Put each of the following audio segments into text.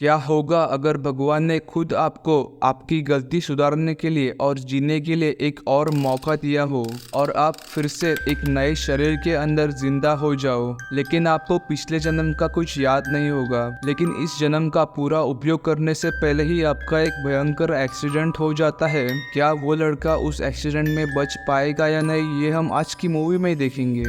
क्या होगा अगर भगवान ने खुद आपको आपकी गलती सुधारने के लिए और जीने के लिए एक और मौका दिया हो और आप फिर से एक नए शरीर के अंदर जिंदा हो जाओ, लेकिन आपको पिछले जन्म का कुछ याद नहीं होगा, लेकिन इस जन्म का पूरा उपयोग करने से पहले ही आपका एक भयंकर एक्सीडेंट हो जाता है। क्या वो लड़का उस एक्सीडेंट में बच पाएगा या नहीं, ये हम आज की मूवी में देखेंगे।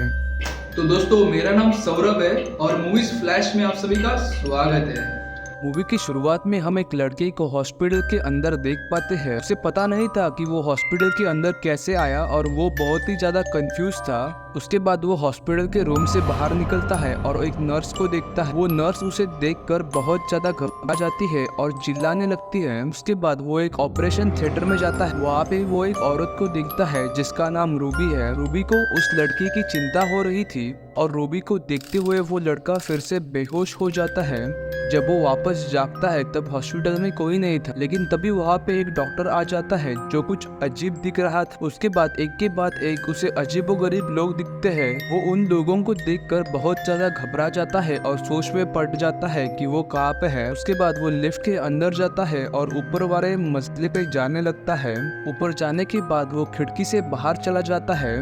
तो दोस्तों, मेरा नाम सौरभ है और मूवीज फ्लैश में आप सभी का स्वागत है। मूवी की शुरुआत में हम एक लड़के को हॉस्पिटल के अंदर देख पाते हैं। उसे पता नहीं था कि वो हॉस्पिटल के अंदर कैसे आया और वो बहुत ही ज्यादा कंफ्यूज था। उसके बाद वो हॉस्पिटल के रूम से बाहर निकलता है और एक नर्स को देखता है। वो नर्स उसे देखकर बहुत ज्यादा घबरा जाती है और चिल्लाने लगती है। उसके बाद वो एक ऑपरेशन थिएटर में जाता है। वहाँ पे वो एक औरत को देखता है जिसका नाम रूबी है। रूबी को उस लड़की की चिंता हो रही थी और रूबी को देखते हुए वो लड़का फिर से बेहोश हो जाता है। जब वो वापस जागता है तब हॉस्पिटल में कोई नहीं था, लेकिन तभी वहाँ पे एक डॉक्टर आ जाता है जो कुछ अजीब दिख रहा था। उसके बाद एक के बाद एक उसे अजीबोगरीब लोग दिखते हैं। वो उन लोगों को देखकर बहुत ज्यादा घबरा जाता है और सोच में पड़ जाता है कि वो कहाँ पे है। उसके बाद वो लिफ्ट के अंदर जाता है और ऊपर वाले मंजिल पे जाने लगता है। ऊपर जाने के बाद वो खिड़की से बाहर चला जाता है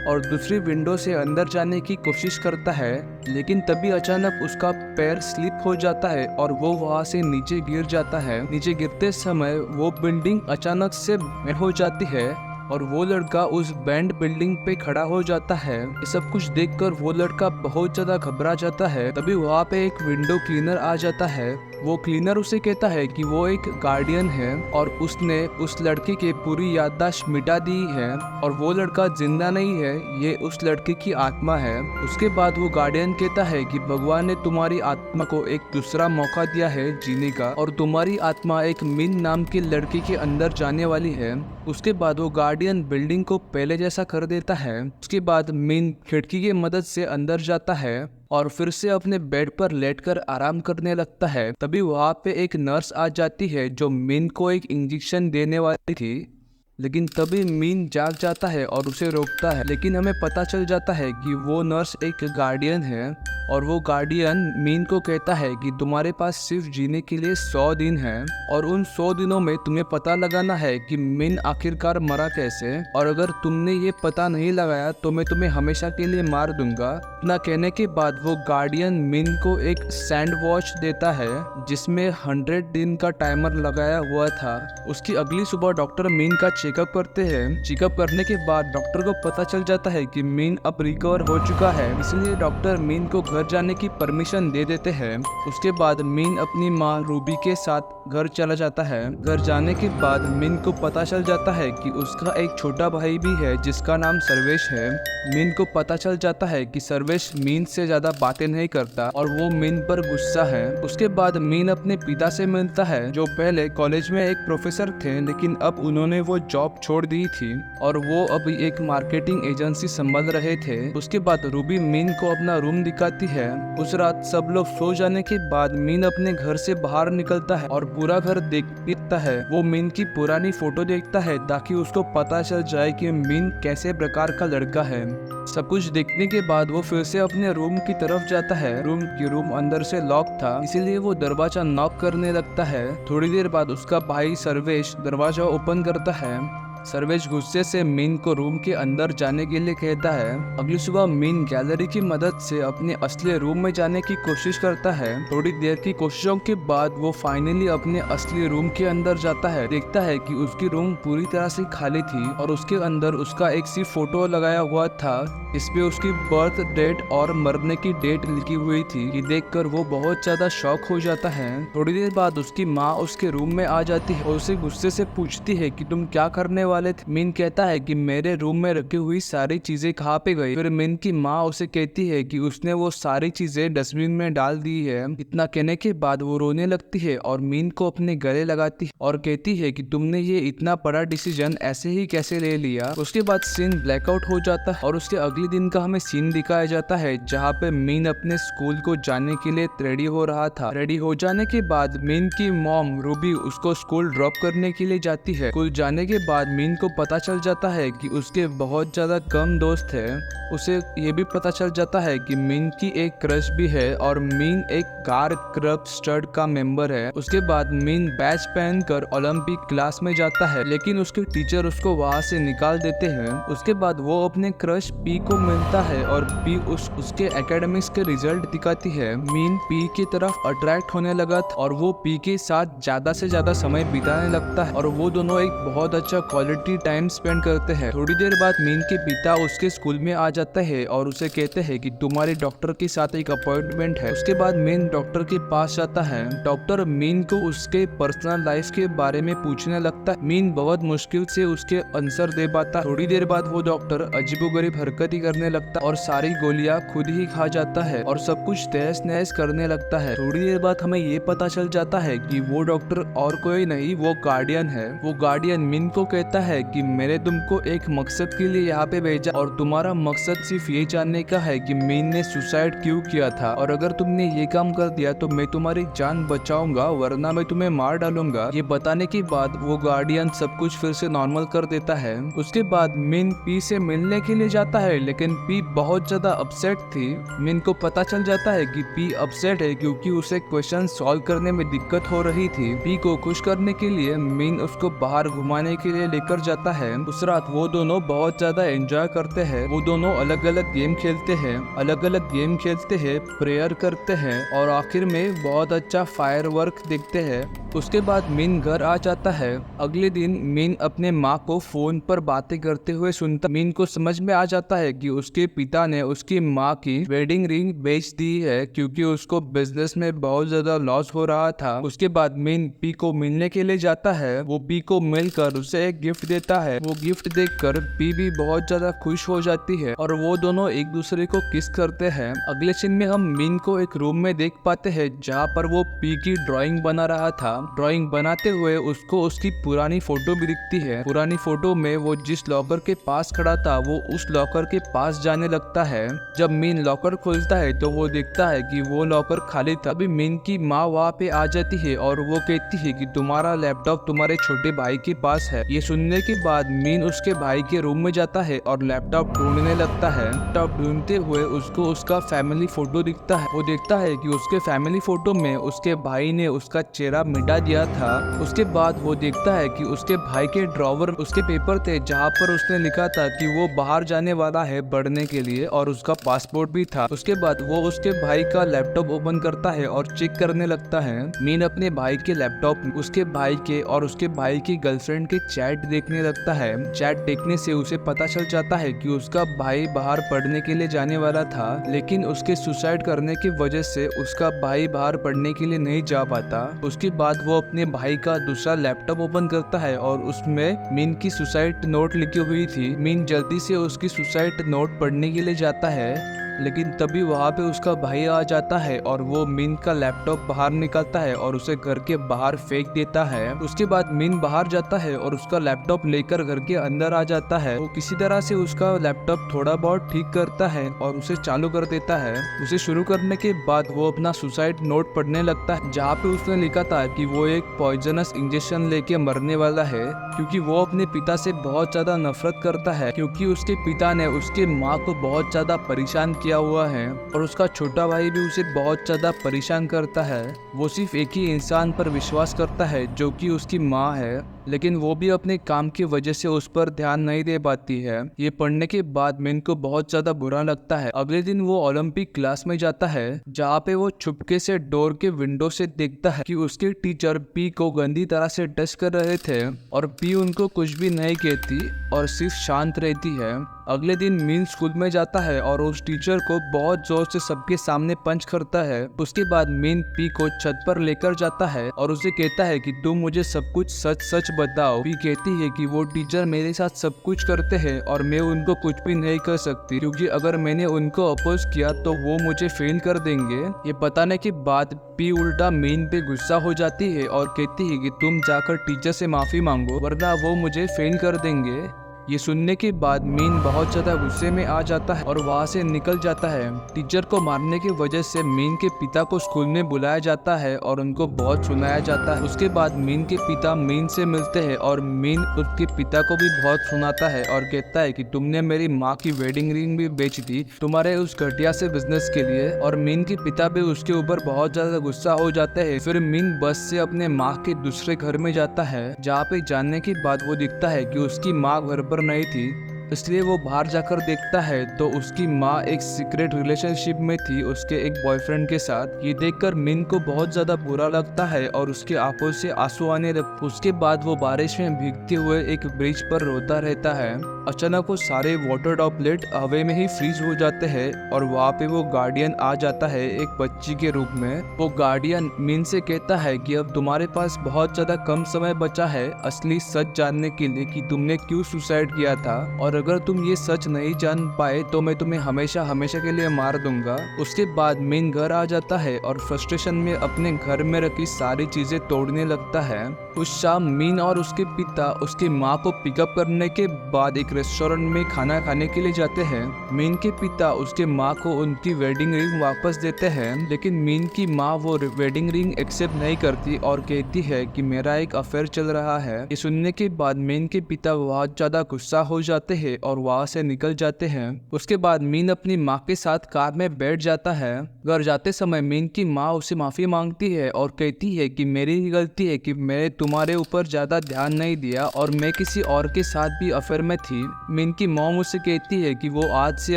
और दूसरी विंडो से अंदर जाने की कोशिश करता है, लेकिन तभी अचानक उसका पैर स्लिप हो जाता है और वो वहां से नीचे गिर जाता है। नीचे गिरते समय वो बिल्डिंग अचानक से बैंड हो जाती है और वो लड़का उस बैंड बिल्डिंग पे खड़ा हो जाता है। ये सब कुछ देखकर वो लड़का बहुत ज्यादा घबरा जाता है। तभी वहाँ पे एक विंडो क्लीनर आ जाता है। वो क्लीनर उसे कहता है कि वो एक गार्डियन है और उसने उस लड़के की पूरी याददाश्त मिटा दी है और वो लड़का जिंदा नहीं है, ये उस लड़के की आत्मा है। उसके बाद वो गार्डियन कहता है कि भगवान ने तुम्हारी आत्मा को एक दूसरा मौका दिया है जीने का और तुम्हारी आत्मा एक मिन नाम के लड़के के अंदर जाने वाली है। उसके बाद वो गार्डियन बिल्डिंग को पहले जैसा कर देता है। उसके बाद मिन खिड़की की मदद से अंदर जाता है और फिर से अपने बेड पर लेटकर आराम करने लगता है। तभी वहाँ पे एक नर्स आ जाती है जो मिन को एक इंजेक्शन देने वाली थी, लेकिन तभी मीन जाग जाता है और उसे रोकता है। लेकिन हमें पता चल जाता है कि वो नर्स एक गार्डियन है और वो गार्डियन मीन को कहता है कि तुम्हारे पास सिर्फ जीने के लिए 100 दिन है और उन 100 दिनों में तुम्हें पता लगाना है कि मीन आखिरकार मरा कैसे, और अगर तुमने ये पता नहीं लगाया तो मैं तुम्हें हमेशा के लिए मार दूंगा। इतना कहने के बाद वो गार्डियन मीन को एक सैंड वॉच देता है जिसमें 100 दिन का टाइमर लगाया हुआ था। उसकी अगली सुबह डॉक्टर मीन का चेकअप करते हैं। चेकअप करने के बाद डॉक्टर को पता चल जाता है कि मीन अब रिकवर हो चुका है, इसलिए डॉक्टर मीन को घर जाने की परमिशन दे देते हैं। उसके बाद मीन अपनी माँ रूबी के साथ घर चला जाता है। घर जाने के बाद मीन को पता चल जाता है कि उसका एक छोटा भाई भी है जिसका नाम सर्वेश है। मीन को पता चल जाता है कि सर्वेश मीन से ज्यादा बातें नहीं करता और वो मीन पर गुस्सा है। उसके बाद मीन अपने पिता से मिलता है जो पहले कॉलेज में एक प्रोफेसर थे, लेकिन अब उन्होंने वो जॉब छोड़ दी थी और वो अब एक मार्केटिंग एजेंसी संभाल रहे थे। उसके बाद रूबी मीन को अपना रूम दिखाती है। उस रात सब लोग सो जाने के बाद मीन अपने घर से बाहर निकलता है और पूरा घर देखता है। वो मीन की पुरानी फोटो देखता है ताकि उसको पता चल जाए कि मीन कैसे प्रकार का लड़का है। सब कुछ देखने के बाद वो फिर से अपने रूम की तरफ जाता है। रूम अंदर से लॉक था, इसीलिए वो दरवाजा नॉक करने लगता है। थोड़ी देर बाद उसका भाई सर्वेश दरवाजा ओपन करता है। सर्वेश गुस्से से मीन को रूम के अंदर जाने के लिए कहता है। अगली सुबह मीन गैलरी की मदद से अपने असली रूम में जाने की कोशिश करता है। थोड़ी देर की कोशिशों के बाद वो फाइनली अपने असली रूम के अंदर जाता है। देखता है कि उसकी रूम पूरी तरह से खाली थी और उसके अंदर उसका एक सी फोटो लगाया हुआ था। इस पे उसकी बर्थ डेट और मरने की डेट लिखी हुई थी। ये देखकर वो बहुत ज्यादा शॉक हो जाता है। थोड़ी देर बाद उसकी माँ उसके रूम में आ जाती है और उसे गुस्से से पूछती है कि तुम क्या करने वाले थे। मीन कहता है कि मेरे रूम में रखी हुई सारी चीजें कहाँ पे गई। फिर मीन की माँ उसे कहती है कि उसने वो सारी चीजें डस्टबिन में डाल दी है। इतना कहने के बाद वो रोने लगती है और मीन को अपने गले लगाती है और कहती है कि तुमने ये इतना बड़ा डिसीजन ऐसे ही कैसे ले लिया। उसके बाद सीन ब्लैकआउट हो जाता है और उसके अगले दिन का हमें सीन दिखाया जाता है जहाँ पे मीन अपने स्कूल को जाने के लिए रेडी हो रहा था। रेडी हो जाने के बाद मीन की मॉम रूबी उसको स्कूल ड्रॉप करने के लिए जाती है। स्कूल जाने के बाद मीन को पता चल जाता है कि उसके बहुत ज्यादा कम दोस्त है। उसे ये भी पता चल जाता है कि मीन की एक क्रश भी है और मीन एक कार क्लब स्टड का मेंबर है। उसके बाद मीन बैच पहनकर ओलंपिक क्लास में जाता है, लेकिन उसके टीचर उसको वहां से निकाल देते हैं। उसके बाद वो अपने क्रश पी को मिलता है और पी उसके एकेडमिक्स के रिजल्ट दिखाती है। मीन पी की तरफ अट्रैक्ट होने लगा और वो पी के साथ ज्यादा से ज्यादा समय बिताने लगता है और वो दोनों एक बहुत अच्छा क्वालिटी टाइम स्पेंड करते हैं। थोड़ी देर बाद मीन के पिता उसके स्कूल में आ जाता है और उसे कहते हैं कि तुम्हारे डॉक्टर के साथ एक अपॉइंटमेंट है। उसके बाद मीन डॉक्टर के पास जाता है। डॉक्टर मीन को उसके पर्सनल लाइफ के बारे में पूछने लगता है। मीन बहुत मुश्किल से उसके आंसर दे पाता। थोड़ी देर बाद वो डॉक्टर अजीबोगरीब हरकतें करने लगता और सारी गोलियां खुद ही खा जाता है और सब कुछ तहस नहस करने लगता है। थोड़ी देर बाद हमें ये पता चल जाता है कि वो डॉक्टर और कोई नहीं, वो गार्डियन है। वो गार्डियन मीन को कहता है कि मैंने तुमको एक मकसद के लिए यहाँ पे भेजा और तुम्हारा मकसद सिर्फ ये जानने का है कि मीन ने सुसाइड क्यों किया था, और अगर तुमने ये काम कर दिया तो मैं तुम्हारी जान बचाऊंगा, वरना मैं तुम्हें मार डालूंगा। ये बताने के बाद वो गार्डियन सब कुछ फिर से नॉर्मल कर देता है। उसके बाद मीन पी से मिलने के लिए जाता है, लेकिन पी बहुत ज्यादा अपसेट थी। मीन को पता चल जाता है कि पी अपसेट है क्योंकि उसे क्वेश्चन सॉल्व करने में दिक्कत हो रही थी। पी को खुश करने के लिए मीन उसको बाहर घुमाने के लिए लेकर जाता है। उस रात वो दोनों बहुत ज्यादा एंजॉय करते हैं। वो दोनों अलग अलग गेम खेलते हैं, प्रेयर करते हैं और आखिर में बहुत अच्छा फायरवर्क देखते हैं। उसके बाद मीन घर आ जाता है। अगले दिन मीन अपने माँ को फोन पर बातें करते हुए सुनता। मीन को समझ में आ जाता है कि उसके पिता ने उसकी माँ की वेडिंग रिंग बेच दी है क्योंकि उसको बिजनेस में बहुत ज्यादा लॉस हो रहा था। उसके बाद मीन पी को मिलने के लिए जाता है। वो पी को मिलकर उसे एक गिफ्ट देता है। वो गिफ्ट देखकर पी भी बहुत ज्यादा खुश हो जाती है और वो दोनों एक दूसरे को किस करते हैं। अगले सीन में हम मीन को एक रूम में देख पाते हैं जहाँ पर वो पी की ड्राइंग बना रहा था। ड्राइंग बनाते हुए उसको उसकी पुरानी फोटो भी दिखती है। पुरानी फोटो में वो जिस लॉकर के पास खड़ा था वो उस लॉकर के पास जाने लगता है। जब मीन लॉकर खोलता है तो वो देखता है कि वो लॉकर खाली था। अभी मीन की माँ वहाँ पे आ जाती है और वो कहती है कि तुम्हारा लैपटॉप तुम्हारे छोटे भाई के पास है। ये सुनने के बाद मीन उसके भाई के रूम में जाता है और लैपटॉप ढूंढने लगता है। लैपटॉप ढूंढते हुए उसको उसका फैमिली फोटो दिखता है। वो देखता है कि उसके फैमिली फोटो में उसके भाई ने उसका चेहरा मिटा दिया था। उसके बाद वो देखता है कि उसके भाई के ड्रॉवर उसके पेपर थे जहाँ पर उसने लिखा था कि वो बाहर जाने वाला है पढ़ने के लिए और उसका पासपोर्ट भी था। उसके बाद वो उसके भाई का लैपटॉप ओपन करता है और चेक करने लगता है। मीन अपने भाई के लैपटॉप में उसके भाई के और उसके भाई की गर्लफ्रेंड के चैट देखने लगता है। चैट देखने से उसे पता चल जाता है कि उसका भाई बाहर पढ़ने के लिए जाने वाला था, लेकिन उसके सुसाइड करने की वजह से उसका भाई बाहर पढ़ने के लिए नहीं जा पाता। उसके बाद वो अपने भाई का दूसरा लैपटॉप ओपन करता है और उसमें मीन की सुसाइड नोट लिखी हुई थी। मीन जल्दी से उसकी सुसाइड नोट पढ़ने के लिए जाता है, लेकिन तभी वहाँ पे उसका भाई आ जाता है और वो मीन का लैपटॉप बाहर निकालता है और उसे घर के बाहर फेंक देता है। उसके बाद मीन बाहर जाता है और उसका लैपटॉप लेकर घर के अंदर आ जाता है। वो किसी तरह से उसका लैपटॉप थोड़ा बहुत ठीक करता है और उसे चालू कर देता है। उसे शुरू करने के बाद वो अपना सुसाइड नोट पढ़ने लगता है जहाँ पे उसने लिखा था कि वो एक पॉइजनस इंजेक्शन लेके मरने वाला है क्योंकि वो अपने पिता से बहुत ज्यादा नफरत करता है, क्योंकि उसके पिता ने उसके माँ को बहुत ज्यादा परेशान किया हुआ है और उसका छोटा भाई भी उसे बहुत ज्यादा परेशान करता है। वो सिर्फ एक ही इंसान पर विश्वास करता है जो कि उसकी माँ है, लेकिन वो भी अपने काम की वजह से उस पर ध्यान नहीं दे पाती है। ये पढ़ने के बाद मीन को बहुत ज्यादा बुरा लगता है। अगले दिन वो ओलंपिक क्लास में जाता है जहाँ पे वो चुपके से डोर के विंडो से देखता है कि उसके टीचर पी को गंदी तरह से टच कर रहे थे और पी उनको कुछ भी नहीं कहती और सिर्फ शांत रहती है। अगले दिन मीन स्कूल में जाता है और उस टीचर को बहुत जोर से सबके सामने पंच करता है। उसके बाद मीन पी को छत पर लेकर जाता है और उसे कहता है कि तुम मुझे सब कुछ सच सच बताओ। पी कहती है कि वो टीचर मेरे साथ सब कुछ करते हैं और मैं उनको कुछ भी नहीं कर सकती क्योंकि अगर मैंने उनको अपोज किया तो वो मुझे फेल कर देंगे। ये बताने के बाद पी उल्टा मीन पे गुस्सा हो जाती है और कहती है कि तुम जाकर टीचर से माफी मांगो वरना वो मुझे फेल कर देंगे। ये सुनने के बाद मीन बहुत ज्यादा गुस्से में आ जाता है और वहाँ से निकल जाता है। टीचर को मारने की वजह से मीन के पिता को स्कूल में बुलाया जाता है और उनको बहुत सुनाया जाता है। उसके बाद मीन के पिता मीन से मिलते हैं और मीन उसके पिता को भी बहुत सुनाता है और कहता है कि तुमने मेरी माँ की वेडिंग रिंग भी बेच दी तुम्हारे उस घटिया से बिजनेस के लिए। और मीन के पिता भी उसके ऊपर बहुत ज्यादा गुस्सा हो जाते हैं। फिर मीन बस से अपने माँ के दूसरे घर में जाता है, जहाँ पे जाने के बाद वो दिखता है कि उसकी माँ घर पर नहीं थी, इसलिए वो बाहर जाकर देखता है तो उसकी माँ एक सीक्रेट रिलेशनशिप में थी उसके एक बॉयफ्रेंड के साथ। ये देखकर मिन को बहुत ज्यादा बुरा लगता है और उसके आंखों से आंसू आने लगते। उसके बाद वो बारिश में भीगते हुए एक ब्रिज पर रोता रहता है। अचानक वो सारे वाटर ड्रॉपलेट हवा में ही फ्रीज हो जाते हैं और वहाँ पे वो गार्डियन आ जाता है एक बच्ची के रूप में। वो गार्डियन मिन से कहता है कि अब तुम्हारे पास बहुत ज्यादा कम समय बचा है असली सच जानने के लिए कि तुमने क्यों सुसाइड किया था, और अगर तुम ये सच नहीं जान पाए तो मैं तुम्हें हमेशा हमेशा के लिए मार दूंगा। उसके बाद मिन घर आ जाता है और फ्रस्ट्रेशन में अपने घर में रखी सारी चीजें तोड़ने लगता है। उस शाम मिन और उसके पिता उसकी माँ को पिकअप करने के बाद एक रेस्टोरेंट में खाना खाने के लिए जाते हैं। मिन के पिता उसके माँ को उनकी वेडिंग रिंग वापस देते हैं, लेकिन मिन की माँ वो वेडिंग रिंग एक्सेप्ट नहीं करती और कहती है कि मेरा एक अफेयर चल रहा है। ये सुनने के बाद मिन के पिता बहुत ज्यादा गुस्सा हो जाते हैं और वहाँ से निकल जाते हैं। उसके बाद मीन अपनी माँ के साथ कार में बैठ जाता है। घर जाते समय मीन की माँ उसे माफी मांगती है और कहती है कि मेरी ही गलती है कि मैंने तुम्हारे ऊपर ज्यादा ध्यान नहीं दिया और मैं किसी और के साथ भी अफेयर में थी। मीन की मॉम उसे कहती है कि वो आज से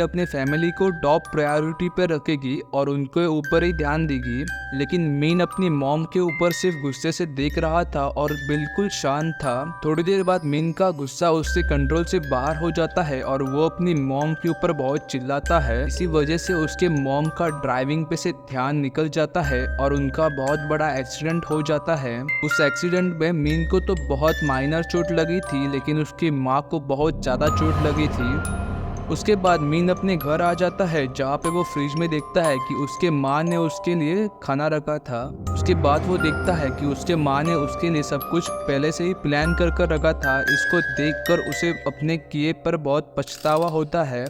अपने फैमिली को टॉप प्रायोरिटी पे रखेगी और उनके ऊपर ही ध्यान देगी, लेकिन मीन अपनी मॉम के ऊपर सिर्फ गुस्से से देख रहा था और बिल्कुल शांत था। थोड़ी देर बाद मीन का गुस्सा उससे कंट्रोल से बाहर हो जाता है और वो अपनी मॉम के ऊपर बहुत चिल्लाता है। इसी वजह से उसके मॉम का ड्राइविंग पे से ध्यान निकल जाता है और उनका बहुत बड़ा एक्सीडेंट हो जाता है। उस एक्सीडेंट में मीन को तो बहुत माइनर चोट लगी थी, लेकिन उसकी माँ को बहुत ज्यादा चोट लगी थी। उसके बाद मीन अपने घर आ जाता है, जहाँ पे वो फ्रिज में देखता है कि उसके माँ ने उसके लिए खाना रखा था। उसके बाद वो देखता है कि उसके माँ ने उसके लिए सब कुछ पहले से ही प्लान कर रखा था। इसको देखकर उसे अपने किए पर बहुत पछतावा होता है।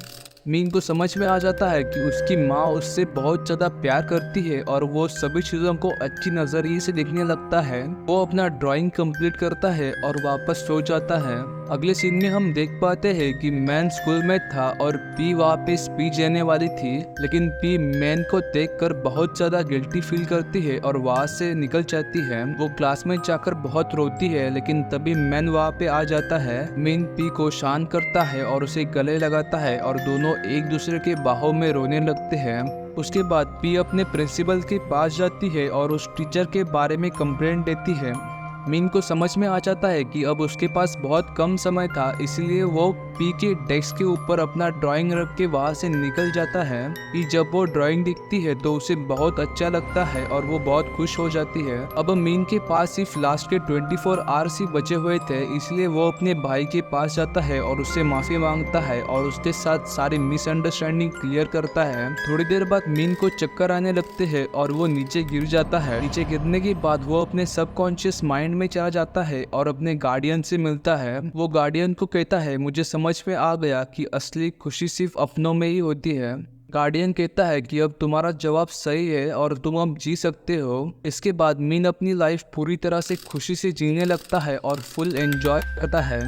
मीन को समझ में आ जाता है कि उसकी माँ उससे बहुत ज़्यादा प्यार करती है और वो सभी चीज़ों को अच्छी नज़रिए से देखने लगता है। वो अपना ड्राइंग कंप्लीट करता है और वापस सो जाता है। अगले सीन में हम देख पाते हैं कि मैन स्कूल में था और पी वहाँ पे स्पीच देने वाली थी, लेकिन पी मैन को देखकर बहुत ज़्यादा गिल्टी फील करती है और वहाँ से निकल जाती है। वो क्लास में जाकर बहुत रोती है, लेकिन तभी मैन वहाँ पे आ जाता है। मैन पी को शांत करता है और उसे गले लगाता है और दोनों एक दूसरे के बाहों में रोने लगते हैं। उसके बाद पी अपने प्रिंसिपल के पास जाती है और उस टीचर के बारे में कंप्लेंट देती है। मीन को समझ में आ जाता है कि अब उसके पास बहुत कम समय था, इसलिए वो पी के डेस्क के ऊपर अपना ड्राइंग रख के वहाँ से निकल जाता है। पी जब वो ड्राइंग दिखती है तो उसे बहुत अच्छा लगता है और वो बहुत खुश हो जाती है। अब मीन के पास सिर्फ लास्ट के 24 आवर्स ही बचे हुए थे, इसलिए वो अपने भाई के पास जाता है और उससे माफी मांगता है और उसके साथ सारी मिसअंडरस्टैंडिंग क्लियर करता है। थोड़ी देर बाद मीन को चक्कर आने लगते हैं और वो नीचे गिर जाता है। नीचे गिरने के बाद वो अपने सबकॉन्शियस माइंड में चला जाता है और अपने गार्डियन से मिलता है। वो गार्डियन को कहता है, मुझे समझ में आ गया कि असली खुशी सिर्फ अपनों में ही होती है। गार्डियन कहता है कि अब तुम्हारा जवाब सही है और तुम अब जी सकते हो। इसके बाद मीन अपनी लाइफ पूरी तरह से खुशी से जीने लगता है और फुल एंजॉय करता है।